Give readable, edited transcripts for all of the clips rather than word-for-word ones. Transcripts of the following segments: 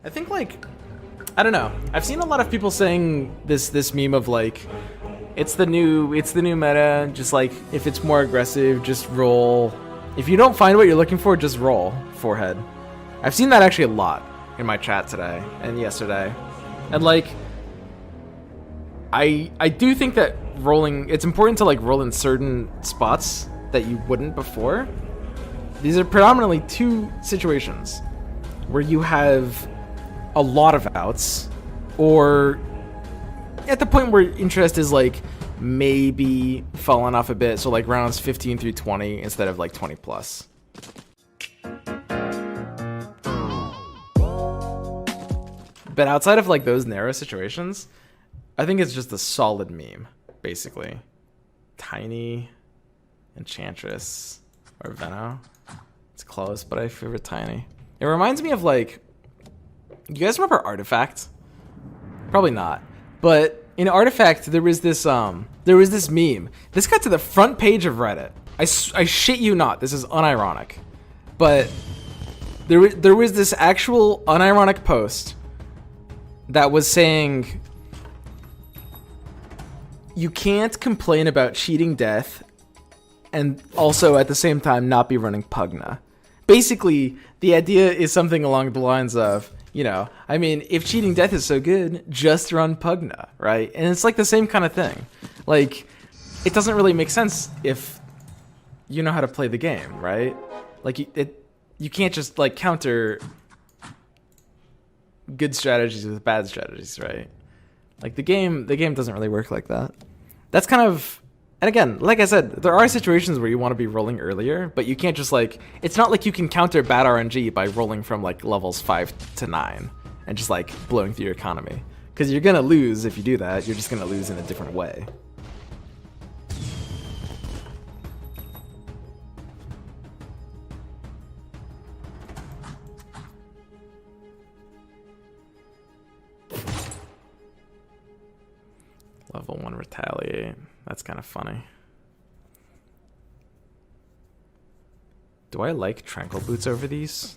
I think like, I don't know. I've seen a lot of people saying this meme of like, it's the new meta. Just like if it's more aggressive, just roll. If you don't find what you're looking for, just roll forehead. I've seen that actually a lot in my chat today and yesterday, and like, I do think that rolling, it's important to like roll in certain spots that you wouldn't before. These are predominantly two situations where you have a lot of outs, or at the point where interest is like maybe falling off a bit, so like rounds 15 through 20 instead of like 20 plus. But outside of like those narrow situations, I think it's just a solid meme, basically. Tiny, Enchantress, or Veno. It's close, but I favorite Tiny. It reminds me of like, you guys remember Artifact? Probably not. But in Artifact, there was this meme. This got to the front page of Reddit. I shit you not. This is unironic. But there was this actual unironic post that was saying, you can't complain about cheating death and also at the same time not be running Pugna. Basically, the idea is something along the lines of, you know, I mean, if cheating death is so good, just run Pugna, right? And it's like the same kind of thing. Like, it doesn't really make sense if you know how to play the game, right? Like, you can't just like counter good strategies with bad strategies, right? Like the game doesn't really work like that. That's kind of, and again, like I said, there are situations where you want to be rolling earlier, but you can't just like, it's not like you can counter bad RNG by rolling from like levels 5 to 9 and just like blowing through your economy. Because you're gonna lose if you do that. You're just gonna lose in a different way. Level 1 retaliate. That's kind of funny. Do I like tranquil boots over these?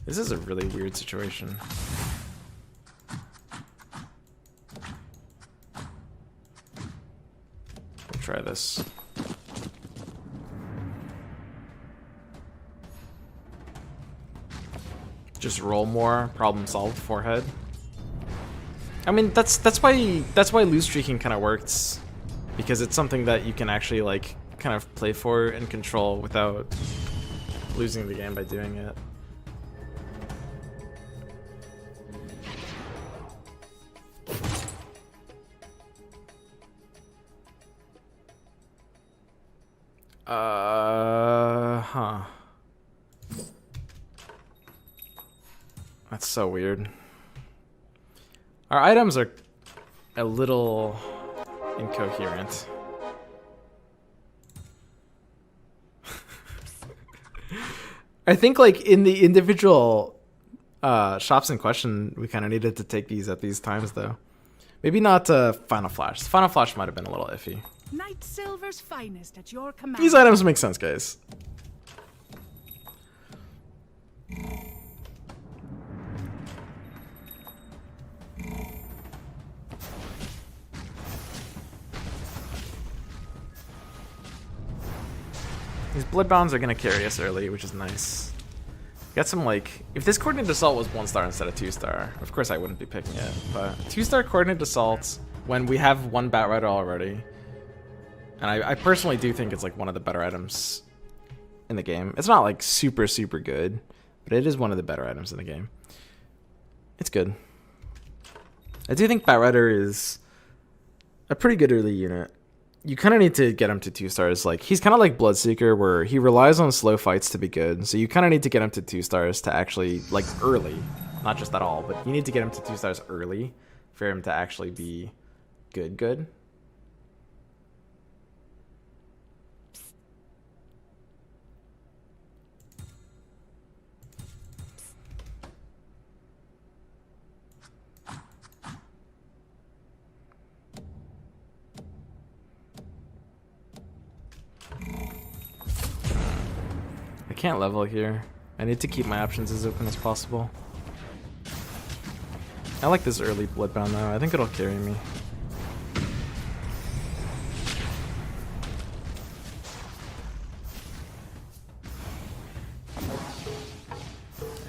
This is a really weird situation. We'll try this. Just roll more, problem solved, forehead. I mean, that's why loose streaking kind of works, because it's something that you can actually like kind of play for and control without losing the game by doing it. Huh. That's so weird. Our items are a little incoherent. I think like in the individual shops in question, we kind of needed to take these at these times though. Maybe not Final Flash. Final Flash might have been a little iffy. Night Silver's finest at your command. These items make sense, guys. These Bloodbounds are gonna carry us early, which is nice. Got some like, if this Coordinated Assault was 1-star instead of 2-star, of course I wouldn't be picking it, but 2-star Coordinated Assault when we have one Batrider already. And I personally do think it's like one of the better items in the game. It's not like super good, but it is one of the better items in the game. It's good. I do think Batrider is a pretty good early unit. You kind of need to get him to 2 stars. Like, he's kind of like Bloodseeker, where he relies on slow fights to be good. So you kind of need to get him to 2 stars to actually, like, early. Not just at all, but you need to get him to 2 stars early for him to actually be good. can't level here. I need to keep my options as open as possible. I like this early Bloodbound though. I think it'll carry me.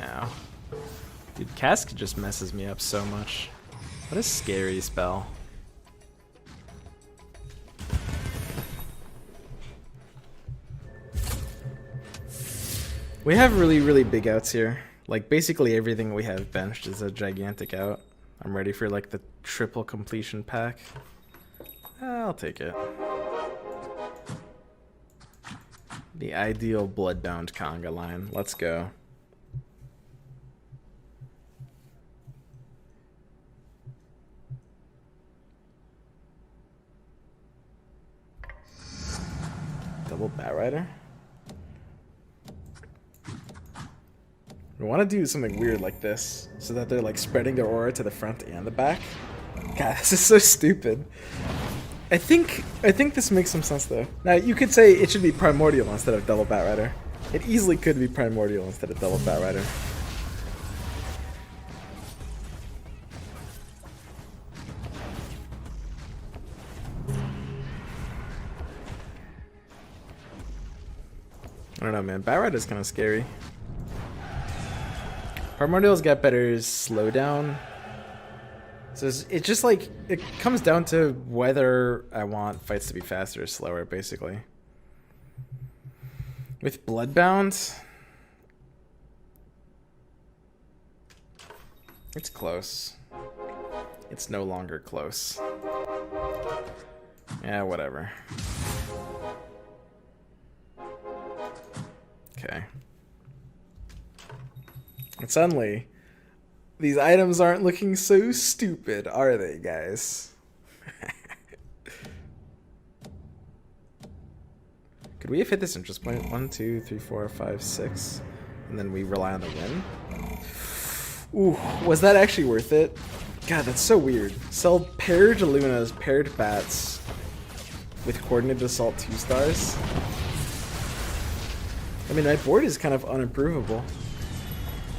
Ow. Dude, Cask just messes me up so much. What a scary spell. We have really, really big outs here. Like, basically everything we have benched is a gigantic out. I'm ready for, like, the triple completion pack. I'll take it. The ideal Bloodbound conga line. Let's go. Double Batrider? We want to do something weird like this, so that they're like spreading their aura to the front and the back. God, this is so stupid. I think this makes some sense though. Now you could say it should be Primordial instead of Double Batrider. It easily could be Primordial instead of Double Batrider. I don't know, man. Batrider's kind of scary. Primordial's got better slowdown. So it's just like, it comes down to whether I want fights to be faster or slower, basically. With Bloodbound, it's close. It's no longer close. Yeah, whatever. Okay. And suddenly, these items aren't looking so stupid, are they, guys? Could we have hit this interest point? 1, 2, 3, 4, 5, 6. And then we rely on the win? Ooh, was that actually worth it? God, that's so weird. Sell paired Lunas, paired Bats with Coordinated Assault 2 stars. I mean, my board is kind of unimprovable.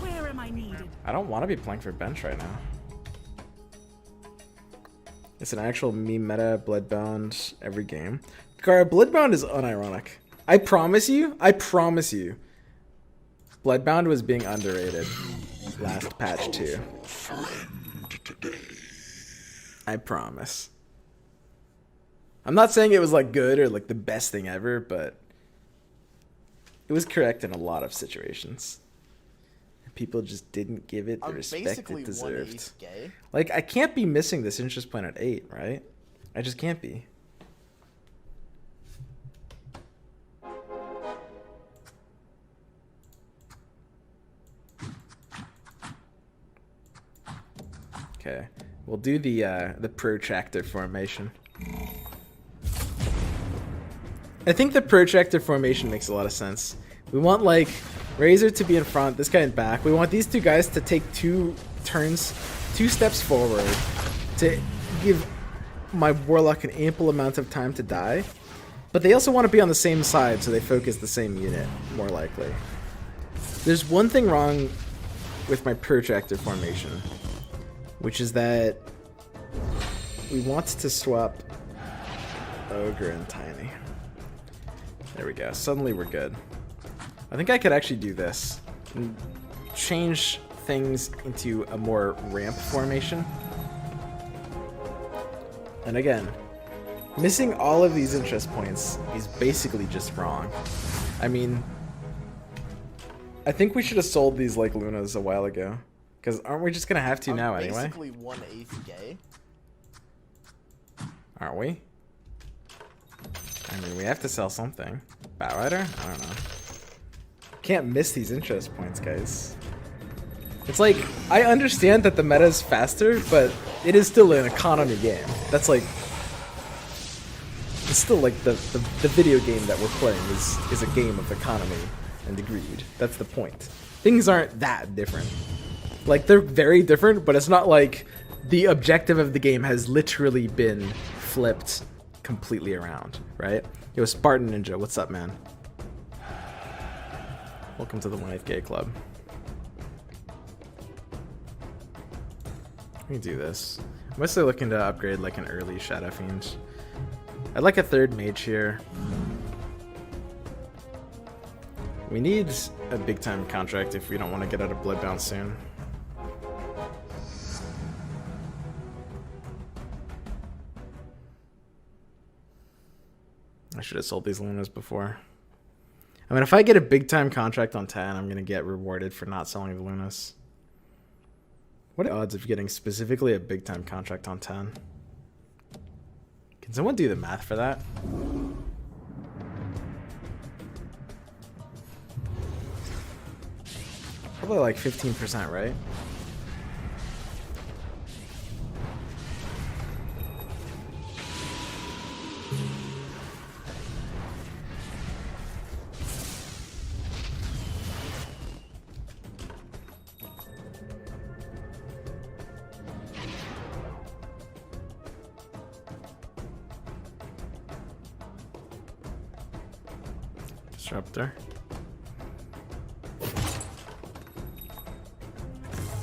Where am I needed? I don't want to be playing for bench right now. It's an actual meme meta Bloodbound every game. Gara, Bloodbound is unironic. I promise you, Bloodbound was being underrated last patch too. I promise. I'm not saying it was like good or like the best thing ever, but it was correct in a lot of situations. People just didn't give it the respect it deserved. Like, I can't be missing this interest point at 8, right? I just can't be. Okay, we'll do the protractor formation. I think the protractor formation makes a lot of sense. We want like Razor to be in front, this guy in back. We want these two guys to take 2 steps forward to give my Warlock an ample amount of time to die. But they also want to be on the same side so they focus the same unit, more likely. There's one thing wrong with my protractor formation, which is that we want to swap Ogre and Tiny. There we go. Suddenly we're good. I think I could actually do this and change things into a more ramp formation. And again, missing all of these interest points is basically just wrong. I mean, I think we should have sold these like Lunas a while ago. Because aren't we just going to have to now anyway? Basically 1/8 gay. Aren't we? I mean, we have to sell something. Batrider? I don't know. Can't miss these interest points, guys. It's like, I understand that the meta is faster, but it is still an economy game. That's like... It's still like the video game that we're playing is a game of economy and greed. That's the point. Things aren't that different. Like, they're very different, but it's not like the objective of the game has literally been flipped completely around, right? Yo, Spartan Ninja, what's up, man? Welcome to the Wife Gay Club. We can do this. I'm mostly looking to upgrade like an early Shadow Fiend. I'd like a third mage here. We need a big time contract if we don't want to get out of Bloodbound soon. I should have sold these Lunas before. I mean, if I get a big time contract on 10, I'm going to get rewarded for not selling the Lunas. What are the odds of getting specifically a big time contract on 10? Can someone do the math for that? Probably like 15%, right? Disruptor.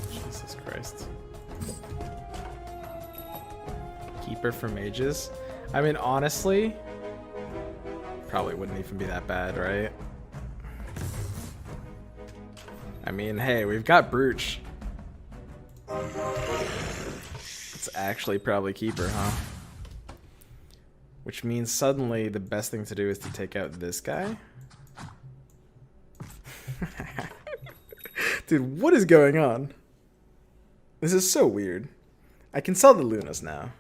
Jesus Christ. Keeper for mages. I mean, honestly, probably wouldn't even be that bad, right? I mean, hey, we've got Brooch. It's actually probably Keeper, huh? Which means suddenly the best thing to do is to take out this guy. Dude, what is going on? This is so weird. I can sell the Lunas now.